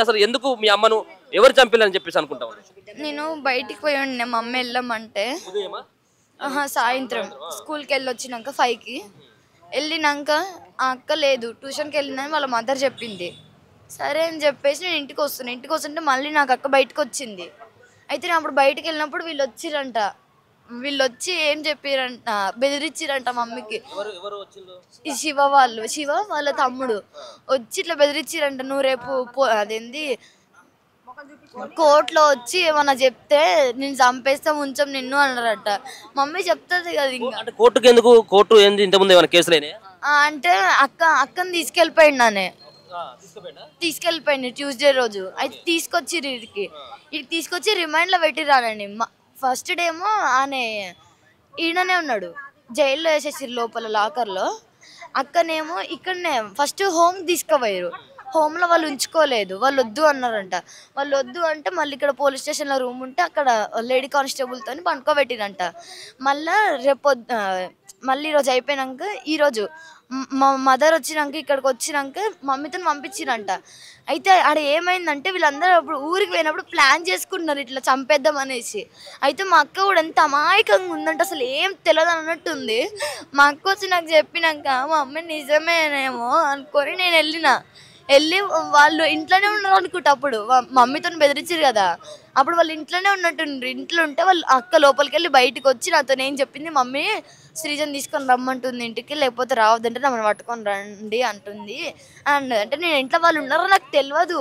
అసలు ఎందుకు మీ అమ్మను ఎవరు చంపిల్లని చెప్పేసి అనుకుంటావు? నేను బయటికి పోయి ఉండే మా అమ్మ వెళ్ళమంటే సాయంత్రం స్కూల్కి వెళ్ళి వచ్చినాక 5కి వెళ్ళినాక ఆ అక్క లేదు ట్యూషన్కి వెళ్ళిందని వాళ్ళ మదర్ చెప్పింది. సరే అని చెప్పేసి నేను ఇంటికి వస్తుంటే మళ్ళీ నాకు అక్క బయటకు వచ్చింది. అయితే నేను అప్పుడు బయటకు వెళ్ళినప్పుడు వీళ్ళు వచ్చి ఏం చెప్పారంట, బెదిరించారంట మమ్మీకి. ఈ శివ వాళ్ళ తమ్ముడు వచ్చి ఇట్లా బెదిరించారంట, నువ్వు రేపు అదేంది కోర్టులో వచ్చి ఏమన్నా చెప్తే నేను చంపేస్తా ఉంచం నిన్ను అన్నారట. మమ్మీ చెప్తుంది కదా ఇంకా. అంటే కోర్టుకి ఎందుకు? కోర్టు ఏంది ఇంతకుముందు ఏమైనా కేసులేనే? అంటే అక్కని తీసుకెళ్ళిపోయింది ట్యూస్డే రోజు. అయితే తీసుకొచ్చి రిమైండ్లో పెట్టిరానండి. ఫస్ట్ డే ఏమో ఈయననే ఉన్నాడు, జైల్లో వేసేసారు లోపల లాకర్లో. అక్కనేమో ఇక్కడనే ఫస్ట్ హోమ్ తీసుకుపోయారు. హోమ్లో వాళ్ళు ఉంచుకోలేదు, వాళ్ళు వద్దు అన్నారంట. వాళ్ళు వద్దు అంటే మళ్ళీ ఇక్కడ పోలీస్ స్టేషన్లో రూమ్ ఉంటే అక్కడ లేడీ కానిస్టేబుల్తో పండుకోబెట్టిరంట. మళ్ళీ ఈరోజు అయిపోయినాక ఈరోజు మా మదర్ ఇక్కడికి వచ్చినాక మమ్మీతో పంపించిరంట. అయితే ఆడ ఏమైందంటే వీళ్ళందరూ అప్పుడు ఊరికి పోయినప్పుడు ప్లాన్ చేసుకుంటున్నారు ఇట్లా చంపేద్దాం అనేసి. అయితే మా అక్క కూడా ఎంత అమాయకంగా ఉందంటే అసలు ఏం తెలియదు అన్నట్టు ఉంది. మా అక్క వచ్చి నాకు చెప్పినాక మా అమ్మ నిజమేనేమో అనుకొని నేను వెళ్ళి వాళ్ళు ఇంట్లోనే ఉన్నారు అనుకుంటా. అప్పుడు మమ్మీతో బెదిరించారు కదా, అప్పుడు వాళ్ళు ఇంట్లోనే ఉన్నట్టుండ్రు. ఇంట్లో ఉంటే వాళ్ళు అక్క లోపలికి వెళ్ళి బయటకు వచ్చి నాతో ఏం చెప్పింది, మమ్మీ శ్రీజని తీసుకొని రమ్మంటుంది ఇంటికి, లేకపోతే రావద్దంటే నమ్మని పట్టుకొని రండి అంటుంది అంటే నేను ఇంట్లో వాళ్ళు ఉన్నారో నాకు తెలియదు.